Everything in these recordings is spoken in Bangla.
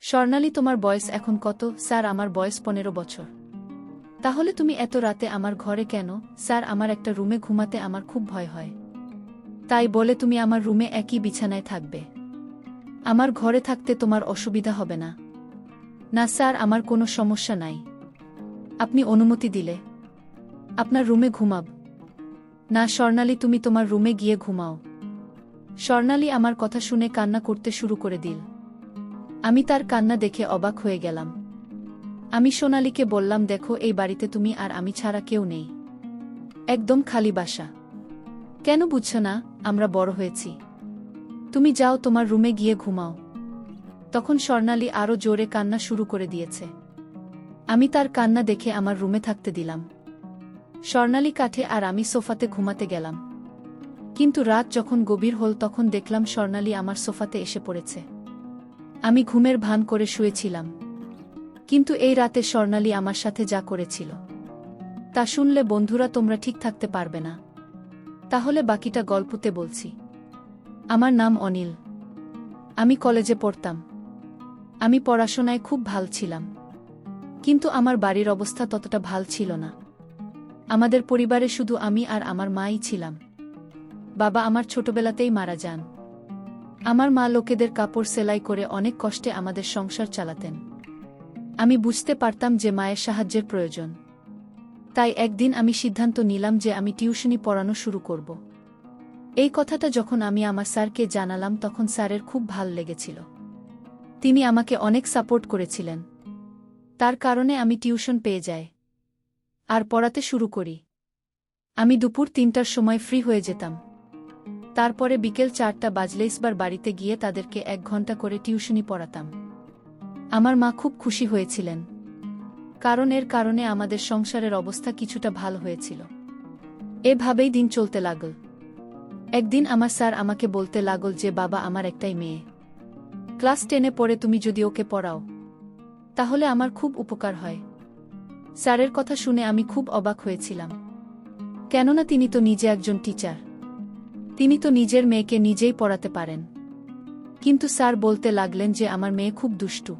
স্বর্ণালী, তোমার বয়স এখন কত? স্যার, আমার বয়স 15 বছর। তাহলে তুমি এত রাতে আমার ঘরে কেন? স্যার, আমার একটা রুমে ঘুমাতে আমার খুব ভয় হয়। তাই বলে তুমি আমার রুমে একই বিছানায় থাকবে? আমার ঘরে থাকতে তোমার অসুবিধা হবে না? না স্যার, আমার কোনো সমস্যা নাই। আপনি অনুমতি দিলে আপনার রুমে ঘুমাব। না স্বর্ণালী, তুমি তোমার রুমে গিয়ে ঘুমাও। স্বর্ণালী আমার কথা শুনে কান্না করতে শুরু করে দিল। আমি তার কান্না দেখে অবাক হয়ে গেলাম। আমি সোনালীকে বললাম, দেখো, এই বাড়িতে তুমি আর আমি ছাড়া কেউ নেই। একদম খালি বাসা। কেন বুঝছো না? আমরা বড় হয়েছি। তুমি যাও, তোমার রুমে গিয়ে ঘুমাও। তখন স্বর্ণালী আরও জোরে কান্না শুরু করে দিয়েছে। আমি তার কান্না দেখে আমার রুমে থাকতে দিলাম। স্বর্ণালী কাঠে আর আমি সোফাতে ঘুমাতে গেলাম। কিন্তু রাত যখন গভীর হল তখন দেখলাম স্বর্ণালী আমার সোফাতে এসে পড়েছে। আমি ঘুমের ভান করে শুয়েছিলাম। কিন্তু এই রাতে স্বর্ণালী আমার সাথে যা করেছিল তা শুনলে বন্ধুরা তোমরা ঠিক থাকতে পারবে না। তাহলে বাকিটা গল্পতে বলছি। আমার নাম অনিল। আমি কলেজে পড়তাম। আমি পড়াশোনায় খুব ভাল ছিলাম। কিন্তু আমার বাড়ির অবস্থা ততটা ভাল ছিল না। আমাদের পরিবারে শুধু আমি আর আমার মাই ছিলাম। বাবা আমার ছোটবেলাতেই মারা যান। আমার মা লোকেদের কাপড় সেলাই করে অনেক কষ্টে আমাদের সংসার চালাতেন। আমি বুঝতে পারতাম যে মায়ের সাহায্যের প্রয়োজন। তাই একদিন আমি সিদ্ধান্ত নিলাম যে আমি টিউশনি পড়ানো শুরু করব। এই কথাটা যখন আমি আমার স্যারকে জানালাম তখন স্যারের খুব ভাল লেগেছিল। তিনি আমাকে অনেক সাপোর্ট করেছিলেন। তার কারণে আমি টিউশন পেয়ে যাই আর পড়াতে শুরু করি। আমি দুপুর 3টার সময় ফ্রি হয়ে যেতাম। তারপরে বিকেল 4টা বাজলেইসবার বাড়িতে গিয়ে তাদেরকে 1 ঘন্টা করে টিউশনি পড়াতাম। আমার মা খুব খুশি হয়েছিলেন, কারণ এর কারণে আমাদের সংসারের অবস্থা কিছুটা ভালো হয়েছিল। এভাবেই দিন চলতে লাগল। একদিন আমার স্যার আমাকে বলতে লাগল যে, বাবা, আমার একটাই মেয়ে। ক্লাস 10-এ পড়ে, তুমি যদি ওকে পড়াও তাহলে আমার খুব উপকার হয়। স্যারের কথা শুনে আমি খুব অবাক হয়েছিলাম, কেননা তিনি তো নিজে একজন টিচার। তিনি তো নিজের মেয়েকে নিজেই পড়াতে পারেন। কিন্তু স্যার বলতে লাগলেন যে আমার মেয়ে খুব দুষ্টু,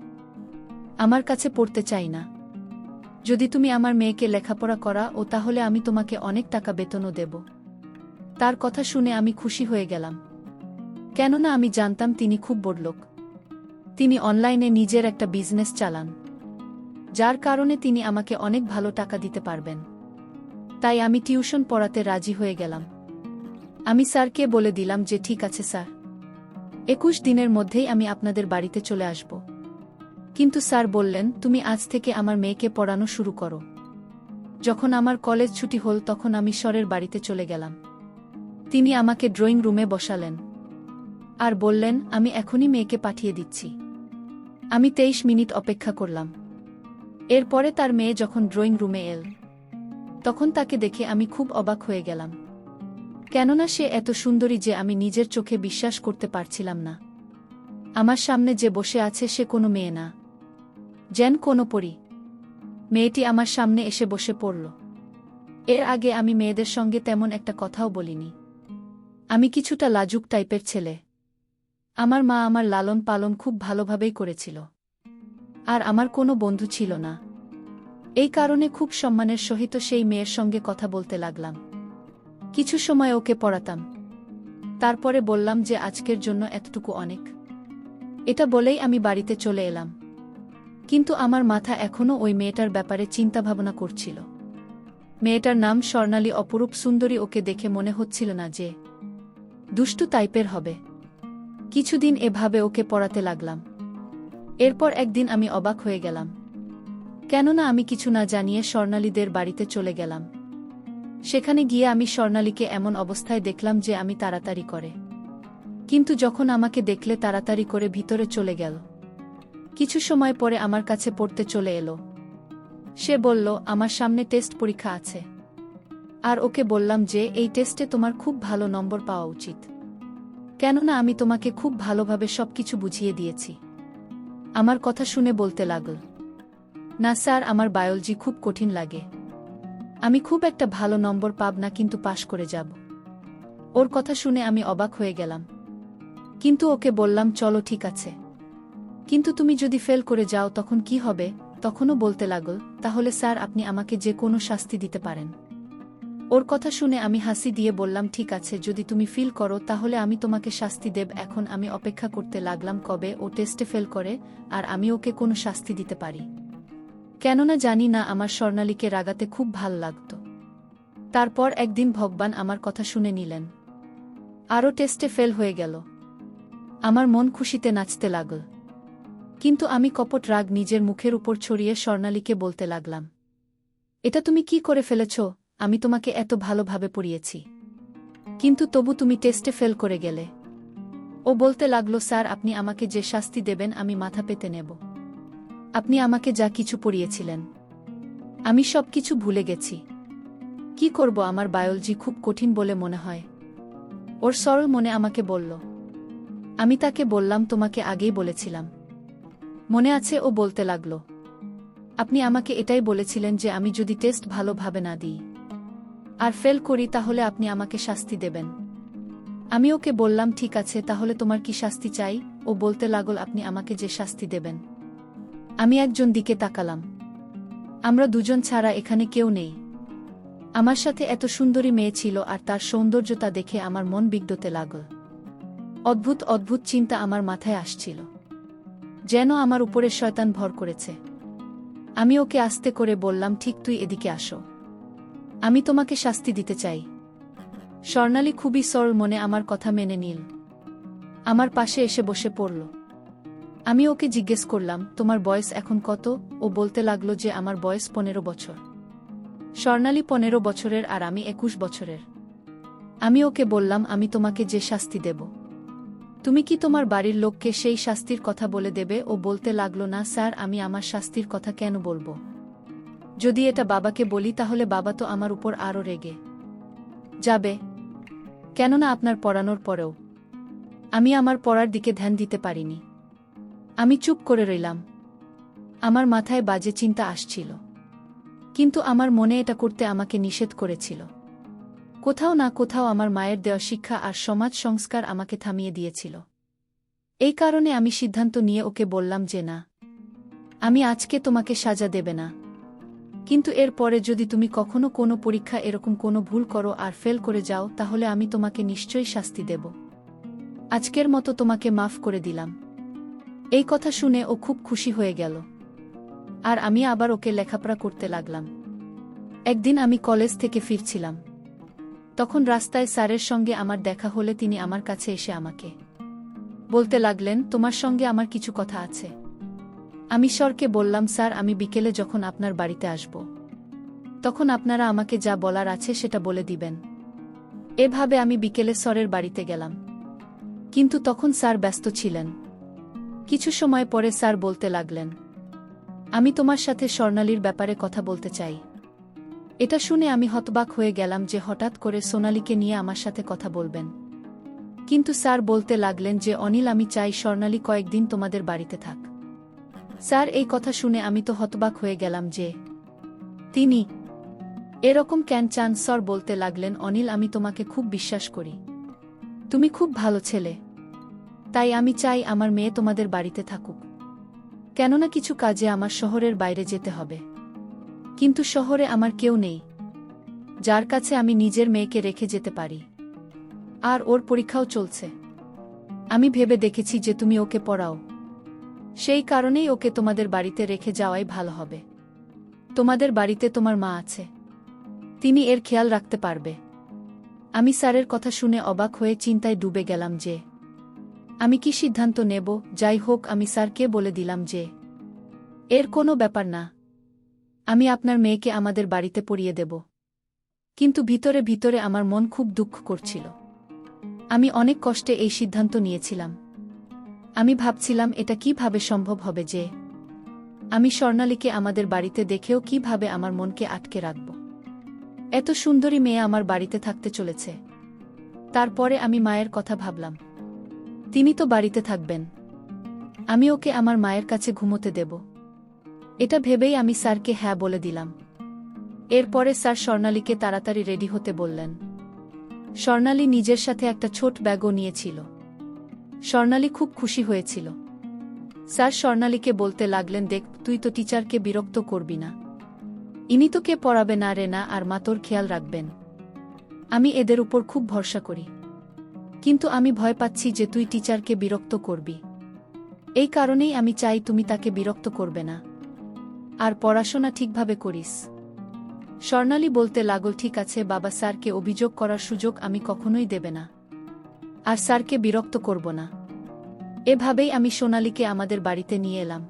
আমার কাছে পড়তে চাই না। যদি তুমি আমার মেয়েকে লেখাপড়া করাও তাহলে আমি তোমাকে অনেক টাকা বেতনও দেব। তার কথা শুনে আমি খুশি হয়ে গেলাম, কেননা আমি জানতাম তিনি খুব বড়লোক। তিনি অনলাইনে নিজের একটা বিজনেস চালান, যার কারণে তিনি আমাকে অনেক ভালো টাকা দিতে পারবেন। তাই আমি টিউশন পড়াতে রাজি হয়ে গেলাম। আমি স্যারকে বলে দিলাম যে, ঠিক আছে স্যার, 21 দিনের মধ্যেই আমি আপনাদের বাড়িতে চলে আসব। কিন্তু স্যার বললেন, তুমি আজ থেকে আমার মেয়েকে পড়ানো শুরু করো। যখন আমার কলেজ ছুটি হল তখন আমি স্যারের বাড়িতে চলে গেলাম। তিনি আমাকে ড্রয়িং রুমে বসালেন আর বললেন, আমি এখনই মেয়েকে পাঠিয়ে দিচ্ছি। আমি 23 মিনিট অপেক্ষা করলাম। এরপরে তার মেয়ে যখন ড্রয়িং রুমে এল তখন তাকে দেখে আমি খুব অবাক হয়ে গেলাম, কেননা সে এত সুন্দরী যে আমি নিজের চোখে বিশ্বাস করতে পারছিলাম না। আমার সামনে যে বসে আছে সে কোনো মেয়ে না, যেন কোনো পরী। মেয়েটি আমার সামনে এসে বসে পড়ল। এর আগে আমি মেয়েদের সঙ্গে তেমন একটা কথাও বলিনি। আমি কিছুটা লাজুক টাইপের ছেলে। আমার মা আমার লালন পালন খুব ভালোভাবেই করেছিল। আর আমার কোনো বন্ধু ছিল না। এই কারণে খুব সম্মানের সহিত সেই মেয়ের সঙ্গে কথা বলতে লাগলাম। কিছু সময় ওকে পড়াতাম। তারপরে বললাম যে আজকের জন্য এতটুকু অনেক। এটা বলেই আমি বাড়িতে চলে এলাম। কিন্তু আমার মাথা এখনও ওই মেয়েটার ব্যাপারে চিন্তাভাবনা করছিল। মেয়েটার নাম স্বর্ণালী, অপরূপ সুন্দরী। ওকে দেখে মনে হচ্ছিল না যে দুষ্টু টাইপের হবে। কিছুদিন এভাবে ওকে পড়াতে লাগলাম। এরপর একদিন আমি অবাক হয়ে গেলাম, কেননা আমি কিছু না জানিয়ে স্বর্ণালীদের বাড়িতে চলে গেলাম। সেখানে গিয়ে আমি স্বর্ণালীকে এমন অবস্থায় দেখলাম যে আমি তাড়াতাড়ি করে, কিন্তু যখন আমাকে দেখলে তাড়াতাড়ি করে ভিতরে চলে গেল। কিছু সময় পরে আমার কাছে পড়তে চলে এলো। সে বলল, আমার সামনে টেস্ট পরীক্ষা আছে, আর ওকে বললাম যে এই টেস্টে তোমার খুব ভালো নম্বর পাওয়া উচিত, কেননা আমি তোমাকে খুব ভালোভাবে সবকিছু বুঝিয়ে দিয়েছি। আমার কথা শুনে বলতে লাগল, না স্যার, আমার বায়োলজি খুব কঠিন লাগে। আমি খুব একটা ভালো নম্বর পাব না, কিন্তু পাশ করে যাব। ওর কথা শুনে আমি অবাক হয়ে গেলাম, কিন্তু ওকে বললাম, চলো ঠিক আছে, কিন্তু তুমি যদি ফেল করে যাও তখন কি হবে? তখনও বলতে লাগল, তাহলে স্যার আপনি আমাকে যে কোনো শাস্তি দিতে পারেন। ওর কথা শুনে আমি হাসি দিয়ে বললাম, ঠিক আছে, যদি তুমি ফিল করো তাহলে আমি তোমাকে শাস্তি দেব। এখন আমি অপেক্ষা করতে লাগলাম কবে ও টেস্টে ফেল করে আর আমি ওকে কোনো শাস্তি দিতে পারি। কেননা জানি না, আমার স্বর্ণালীকে রাগাতে খুব ভাল লাগত। তারপর একদিন ভগবান আমার কথা শুনে নিলেন। আরও টেস্টে ফেল হয়ে গেল। আমার মন খুশিতে নাচতে লাগল। কিন্তু আমি কপট রাগ নিজের মুখের উপর ছড়িয়ে স্বর্ণালীকে বলতে লাগলাম, এটা তুমি কি করে ফেলেছ? আমি তোমাকে এত ভালোভাবে পড়িয়েছি, কিন্তু তবু তুমি টেস্টে ফেল করে গেলে। ও বলতে লাগল, স্যার আপনি আমাকে যে শাস্তি দেবেন আমি মাথা পেতে নেব। আপনি আমাকে যা কিছু পড়িয়েছিলেন আমি সব কিছু ভুলে গেছি। কি করব, আমার বায়োলজি খুব কঠিন বলে মনে হয়। ওর সরল মনে আমাকে বলল। আমি তাকে বললাম, তোমাকে আগেই বলেছিলাম, মনে আছে? ও বলতে লাগল, আপনি আমাকে এটাই বলেছিলেন যে আমি যদি টেস্ট ভালোভাবে না দিই আর ফেল করি তাহলে আপনি আমাকে শাস্তি দেবেন। আমি ওকে বললাম, ঠিক আছে, তাহলে তোমার কি শাস্তি চাই? ও বলতে লাগল, আপনি আমাকে যে শাস্তি দেবেন। আমি একজন দিকে তাকালাম। আমরা দুজন ছাড়া এখানে কেউ নেই। আমার সাথে এত সুন্দরী মেয়ে ছিল আর তার সৌন্দর্যতা দেখে আমার মন বিগড়তে লাগল। অদ্ভুত অদ্ভুত চিন্তা আমার মাথায় আসছিল, যেন আমার উপরে শয়তান ভর করেছে। আমি ওকে আস্তে করে বললাম, ঠিক, তুই এদিকে আসো, আমি তোমাকে শাস্তি দিতে চাই। স্বর্ণালী খুবই সরল মনে আমার কথা মেনে নিল। আমার পাশে এসে বসে পড়ল। আমি ওকে জিজ্ঞেস করলাম, তোমার বয়স এখন কত? ও বলতে লাগলো যে আমার বয়স 15 বছর। স্বর্ণালী 15 বছরের আর আমি 21 বছরের। আমি ওকে বললাম, আমি তোমাকে যে শাস্তি দেব তুমি কি তোমার বাড়ির লোককে সেই শাস্তির কথা বলে দেবে? ও বলতে লাগলো, না স্যার, আমি আমার শাস্তির কথা কেন বলবো? যদি এটা বাবাকে বলি তাহলে বাবা তো আমার উপর আরও রেগে যাবে। কেননা আপনার পড়ানোর পরেও আমি আমার পড়ার দিকে ধ্যান দিতে পারিনি। আমি চুপ করে রইলাম। আমার মাথায় বাজে চিন্তা আসছিল, কিন্তু আমার মনে এটা করতে আমাকে নিষেধ করেছিল। কোথাও না কোথাও আমার মায়ের দেওয়া শিক্ষা আর সমাজ সংস্কার আমাকে থামিয়ে দিয়েছিল। এই কারণে আমি সিদ্ধান্ত নিয়ে ওকে বললাম যে না, আমি আজকে তোমাকে সাজা দেবে না, কিন্তু এর পরে যদি তুমি কখনো কোনো পরীক্ষা এরকম কোনো ভুল করো আর ফেল করে যাও তাহলে আমি তোমাকে নিশ্চয়ই শাস্তি দেব। আজকের মতো তোমাকে মাফ করে দিলাম। এই কথা শুনে ও খুব খুশি হয়ে গেল আর আমি আবার ওকে লেখাপড়া করতে লাগলাম। একদিন আমি কলেজ থেকে ফিরছিলাম। তখন রাস্তায় স্যারের সঙ্গে আমার দেখা হলে তিনি আমার কাছে এসে আমাকে বলতে লাগলেন, তোমার সঙ্গে আমার কিছু কথা আছে। আমি স্যারকে বললাম, স্যার আমি বিকেলে যখন আপনার বাড়িতে আসব তখন আপনারা আমাকে যা বলার আছে সেটা বলে দিবেন। এভাবে আমি বিকেলে স্যারের বাড়িতে গেলাম, কিন্তু তখন স্যার ব্যস্ত ছিলেন। কিছু সময় পরে স্যার বলতে লাগলেন, আমি তোমার সাথে স্বর্ণালীর ব্যাপারে কথা বলতে চাই। এটা শুনে আমি হতবাক হয়ে গেলাম যে হঠাৎ করে সোনালীকে নিয়ে আমার সাথে কথা বলবেন। কিন্তু স্যার বলতে লাগলেন যে অনিল, আমি চাই স্বর্ণালী কয়েকদিন তোমাদের বাড়িতে থাক। স্যার এই কথা শুনে আমি তো হতবাক হয়ে গেলাম যে তিনি এরকম কেন চান। স্যার বলতে লাগলেন, অনিল, আমি তোমাকে খুব বিশ্বাস করি, তুমি খুব ভালো ছেলে, তাই আমি চাই আমার মেয়ে তোমাদের বাড়িতে থাকুক। কেননা কিছু কাজে আমার শহরের বাইরে যেতে হবে, কিন্তু শহরে আমার কেউ নেই যার কাছে আমি নিজের মেয়েকে রেখে যেতে পারি। আর ওর পরীক্ষাও চলছে। আমি ভেবে দেখেছি যে তুমি ওকে পড়াও, সেই কারণেই ওকে তোমাদের বাড়িতে রেখে যাওয়াই ভালো হবে। তোমাদের বাড়িতে তোমার মা আছে, তিনি এর খেয়াল রাখতে পারবে। আমি স্যারের কথা শুনে অবাক হয়ে চিন্তায় ডুবে গেলাম যে আমি কি সিদ্ধান্ত নেব। যাই হোক, আমি স্যারকে বলে দিলাম যে এর কোনো ব্যাপার না, আমি আপনার মেয়েকে আমাদের বাড়িতে পড়িয়ে দেব। কিন্তু ভিতরে ভিতরে আমার মন খুব দুঃখ করছিল। আমি অনেক কষ্টে এই সিদ্ধান্ত নিয়েছিলাম। আমি ভাবছিলাম এটা কিভাবে সম্ভব হবে যে আমি স্বর্ণালীকে আমাদের বাড়িতে দেখেও কিভাবে আমার মনকে আটকে রাখব। এত সুন্দরী মেয়ে আমার বাড়িতে থাকতে চলেছে। তারপরে আমি মায়ের কথা ভাবলাম, তিনি তো বাড়িতে থাকবেন, আমি ওকে আমার মায়ের কাছে ঘুমোতে দেব। এটা ভেবেই আমি স্যারকে হ্যাঁ বলে দিলাম। এরপরে স্যার স্বর্ণালীকে তাড়াতাড়ি রেডি হতে বললেন। স্বর্ণালী নিজের সাথে একটা ছোট ব্যাগও নিয়েছিল। স্বর্ণালী খুব খুশি হয়েছিল। স্যার স্বর্ণালীকে বলতে লাগলেন, দেখ, তুই তো টিচারকে বিরক্ত করবি না। ইনি তো কে পড়াবে না রে না, আর মা তোর খেয়াল রাখবেন। আমি এদের উপর খুব ভরসা করি। কিন্তু আমি ভয় পাচ্ছি যে তুই টিচারকে বিরক্ত করবি। এই কারণেই আমি চাই তুমি তাকে বিরক্ত করবে না, আর পড়াশোনা ঠিকভাবে করিস। স্বর্ণালী বলতে লাগল, ঠিক আছে বাবা, স্যারকে অভিযোগ করার সুযোগ আমি কখনোই দেবে না, আর স্যারকে বিরক্ত করব না। এভাবেই আমি সোনালীকে আমাদের বাড়িতে নিয়ে এলাম।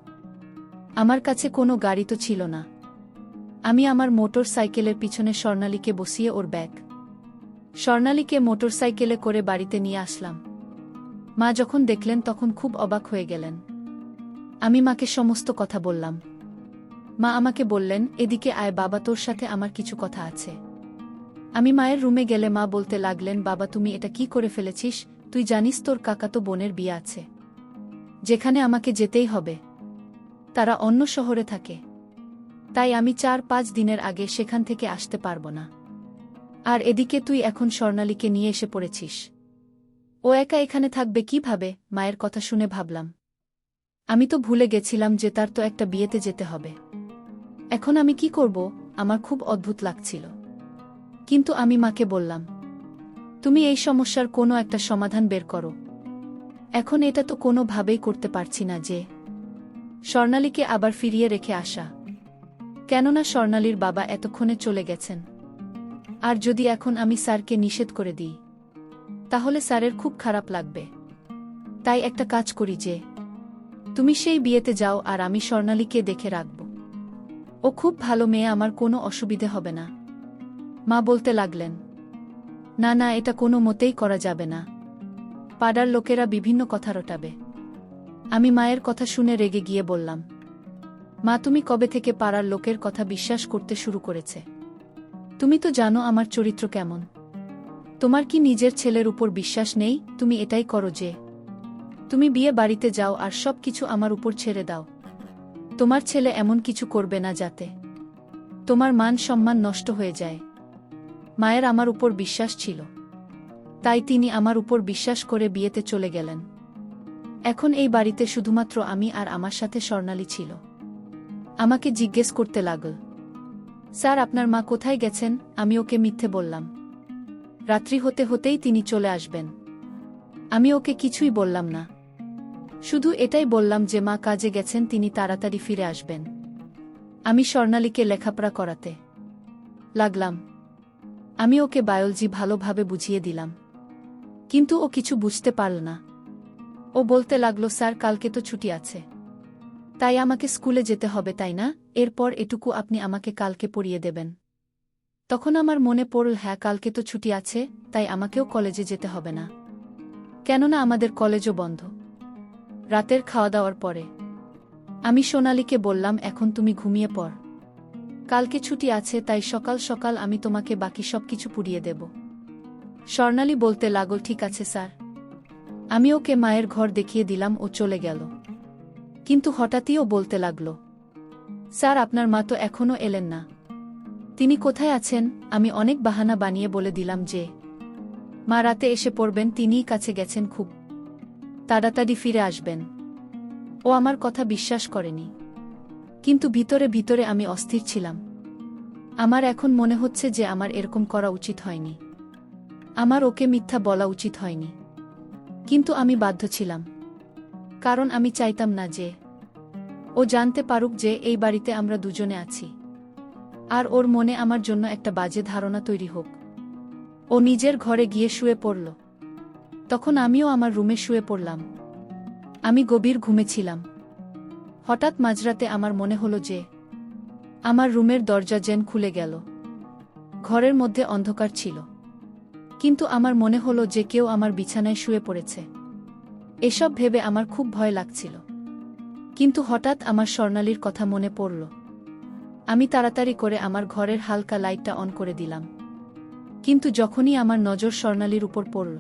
আমার কাছে কোনো গাড়ি তো ছিল না। আমি আমার মোটর সাইকেলের পিছনে স্বর্ণালীকে বসিয়ে ওর ব্যাগ। স্বর্ণালীকে মোটর সাইকেলে করে বাড়িতে নিয়ে আসলাম। মা যখন দেখলেন তখন খুব অবাক হয়ে গেলেন। আমি মাকে সমস্ত কথা বললাম। মা আমাকে বললেন, এদিকে আয় বাবা, তোর সাথে আমার কিছু কথা আছে। আমি মায়ের রুমে গেলে মা বলতে লাগলেন, বাবা তুমি এটা কি করে ফেলেছিস? তুই জানিস তোর কাকাতো বোনের বিয়ে আছে, যেখানে আমাকে যেতেই হবে। তারা অন্য শহরে থাকে, তাই আমি 4-5 দিনের আগে সেখান থেকে আসতে পারবো না। আর এদিকে তুই এখন স্বর্ণালীকে নিয়ে এসে পড়েছিস। ও একা এখানে থাকবে কিভাবে? মায়ের কথা শুনে ভাবলাম, আমি তো ভুলে গেছিলাম যে তার তো একটা বিয়েতে যেতে হবে। এখন আমি কি করব? আমার খুব অদ্ভুত লাগছিল। কিন্তু আমি মাকে বললাম, তুমি এই সমস্যার কোনো একটা সমাধান বের করো। এখন এটা তো কোনোভাবেই করতে পারছি না যে স্বর্ণালীকে আবার ফিরিয়ে রেখে আসা। কেননা স্বর্ণালীর বাবা এতক্ষণে চলে গেছেন। আর যদি এখন আমি স্যারকে নিষেধ করে দিই, তাহলে স্যারের খুব খারাপ লাগবে। তাই একটা কাজ করি যে তুমি সেই বিয়েতে যাও, আর আমি স্বর্ণালীকে দেখে রাখব। ও খুব ভালো মেয়ে, আমার কোনো অসুবিধে হবে না। মা বলতে লাগলেন, না না, এটা কোনো মতেই করা যাবে না। পাড়ার লোকেরা বিভিন্ন কথা রটাবে। আমি মায়ের কথা শুনে রেগে গিয়ে বললাম, মা তুমি কবে থেকে পাড়ার লোকের কথা বিশ্বাস করতে শুরু করেছে? তুমি তো জানো আমার চরিত্র কেমন। তোমার কি নিজের ছেলের উপর বিশ্বাস নেই? তুমি এটাই করো যে তুমি বিয়ে বাড়িতে যাও আর সব কিছু আমার উপর ছেড়ে দাও। তোমার ছেলে এমন কিছু করবে না যাতে তোমার মান সম্মান নষ্ট হয়ে যায়। মায়ের আমার উপর বিশ্বাস ছিল, তাই তিনি আমার উপর বিশ্বাস করে বিয়েতে চলে গেলেন। এখন এই বাড়িতে শুধুমাত্র আমি আর আমার সাথে স্বর্ণালী ছিল। আমাকে জিজ্ঞেস করতে লাগল, স্যার আপনার মা কোথায় গেছেন? আমি ওকে মিথ্যে বললাম। রাত্রি হতে হতেই তিনি চলে আসবেন। আমি ওকে কিছুই বললাম না, শুধু এটাই বললাম যে মা কাজে গেছেন, তিনি তাড়াতাড়ি ফিরে আসবেন। আমি স্বর্ণালীকে লেখাপড়া করাতে লাগলাম। আমি ওকে বায়োলজি ভালোভাবে বুঝিয়ে দিলাম, কিন্তু ও কিছু বুঝতে পারল না। ও বলতে লাগল, স্যার কালকে তো ছুটি আছে, তাই আমাকে স্কুলে যেতে হবে, তাই না? এরপর এটুকু আপনি আমাকে কালকে পড়িয়ে দেবেন। তখন আমার মনে পড়ল, হ্যাঁ কালকে তো ছুটি আছে, তাই আমাকেও কলেজে যেতে হবে না, কেননা আমাদের কলেজও বন্ধ। রাতের খাওয়া দাওয়ার পরে আমি সোনালীকে বললাম, এখন তুমি ঘুমিয়ে পড়। কালকে ছুটি আছে, তাই সকাল সকাল আমি তোমাকে বাকি সব কিছু পুড়িয়ে দেব। স্বর্ণালী বলতে লাগল, ঠিক আছে স্যার। আমি ওকে মায়ের ঘর দেখিয়ে দিলাম, ও চলে গেল। কিন্তু হঠাৎই ও বলতে লাগল, স্যার আপনার মা তো এখনও এলেন না। তিনি কোথায় আছেন? আমি অনেক বাহানা বানিয়ে বলে দিলাম যে মা রাতে এসে পড়বেন, তিনিই কাছে গেছেন, খুব তাড়াতাড়ি ফিরে আসবেন। ও আমার কথা বিশ্বাস করেনি, কিন্তু ভিতরে ভিতরে আমি অস্থির ছিলাম। আমার এখন মনে হচ্ছে যে আমার এরকম করা উচিত হয়নি। আমার ওকে মিথ্যা বলা উচিত হয়নি, কিন্তু আমি বাধ্য ছিলাম, কারণ আমি চাইতাম না যে ও জানতে পারুক যে এই বাড়িতে আমরা দুজনে আছি, আর ওর মনে আমার জন্য একটা বাজে ধারণা তৈরি হোক। ও নিজের ঘরে গিয়ে শুয়ে পড়ল। তখন আমিও আমার রুমে শুয়ে পড়লাম। আমি গভীর ঘুমেছিলাম। হঠাৎ মাঝরাতে আমার মনে হলো যে আমার রুমের দরজা যেন খুলে গেল। ঘরের মধ্যে অন্ধকার ছিল, কিন্তু আমার মনে হলো যে কেউ আমার বিছানায় শুয়ে পড়েছে। এসব ভেবে আমার খুব ভয় লাগছিল, কিন্তু হঠাৎ আমার স্বর্ণালীর কথা মনে পড়ল। আমি তাড়াতাড়ি করে আমার ঘরের হালকা লাইটটা অন করে দিলাম, কিন্তু যখনই আমার নজর স্বর্ণালীর উপর পড়ল,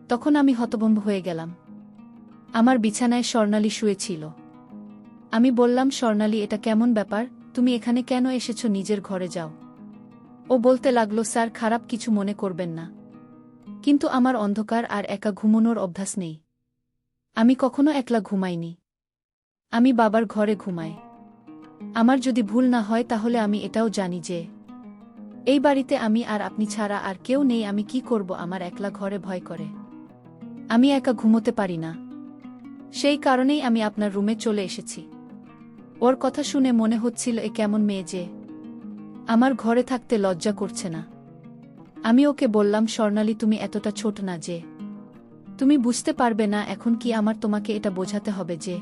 তখন আমি হতভম্ব হয়ে গেলাম। আমার বিছানায় স্বর্ণালী শুয়েছিল। আমি বললাম, স্বর্ণালী এটা কেমন ব্যাপার? তুমি এখানে কেন এসেছো? নিজের ঘরে যাও। ও বলতে লাগলো, স্যার খারাপ কিছু মনে করবেন না, কিন্তু আমার অন্ধকার আর একা ঘুমানোর অভ্যাস নেই। আমি কখনো একলা ঘুমাইনি। আমি বাবার ঘরে ঘুমাই। আমার যদি ভুল না হয় তাহলে আমি এটাও জানি যে এই বাড়িতে আমি আর আপনি ছাড়া আর কেউ নেই। আমি কি করব? আমার একলা ঘরে ভয় করে। আমি একা ঘুমোতে পারি না। সেই কারণেই আমি আপনার রুমে চলে এসেছি। ওর কথা শুনে মনে হচ্ছিল এ কেমন মেয়ে যে আমার ঘরে থাকতে লজ্জা করছে না। আমি ওকে বললাম, স্বর্ণালী, তুমি এতটা ছোট না যে তুমি বুঝতে পারবে না। এখন কি আমার তোমাকে এটা বোঝাতে হবে যে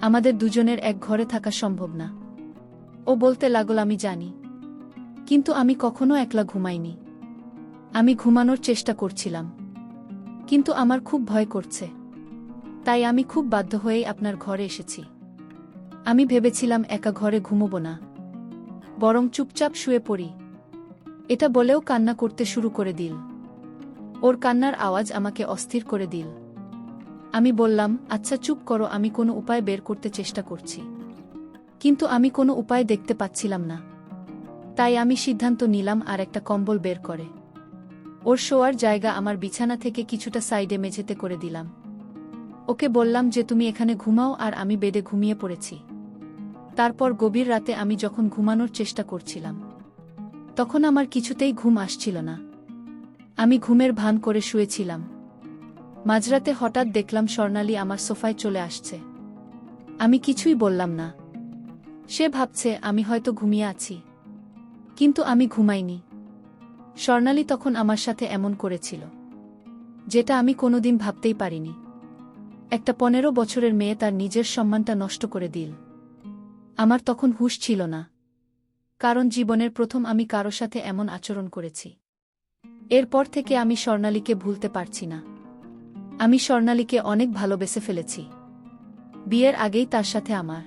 আমাদের দুজনের এক ঘরে থাকা সম্ভব না? ও বলতে লাগল, আমি জানি, কিন্তু আমি কখনো একলা ঘুমাইনি। আমি ঘুমানোর চেষ্টা করছিলাম, কিন্তু আমার খুব ভয় করছে। তাই আমি খুব বাধ্য হয়েই আপনার ঘরে এসেছি। আমি ভেবেছিলাম একা ঘরে ঘুমোব না, বরং চুপচাপ শুয়ে পড়ি। এটা বলেও কান্না করতে শুরু করে দিল। ওর কান্নার আওয়াজ আমাকে অস্থির করে দিল। আমি বললাম, আচ্ছা চুপ করো, আমি কোনো উপায় বের করতে চেষ্টা করছি। কিন্তু আমি কোনো উপায় দেখতে পাচ্ছিলাম না। তাই আমি সিদ্ধান্ত নিলাম আর একটা কম্বল বের করে ওর শোয়ার জায়গা আমার বিছানা থেকে কিছুটা সাইডে মেঝেতে করে দিলাম। ওকে বললাম যে তুমি এখানে ঘুমাও, আর আমি বেডে ঘুমিয়ে পড়েছি। তারপর গভীর রাতে আমি যখন ঘুমানোর চেষ্টা করছিলাম, তখন আমার কিছুতেই ঘুম আসছিল না। আমি ঘুমের ভান করে শুয়েছিলাম। মাঝরাতে হঠাৎ দেখলাম স্বর্ণালী আমার সোফায় চলে আসছে। আমি কিছুই বললাম না। সে ভাবছে আমি হয়তো ঘুমিয়ে আছি, কিন্তু আমি ঘুমাইনি। স্বর্ণালী তখন আমার সাথে এমন করেছিল যেটা আমি কোনোদিন ভাবতেই পারিনি। একটা 15 বছরের মেয়ে তার নিজের সম্মানটা নষ্ট করে দিল। আমার তখন হুঁশ ছিল না, কারণ জীবনের প্রথম আমি কারো সাথে এমন আচরণ করেছি। এরপর থেকে আমি স্বর্ণালীকে ভুলতে পারছি না। আমি স্বর্ণালীকে অনেক ভালোবেসে ফেলেছি। বিয়ের আগেই তার সাথে আমার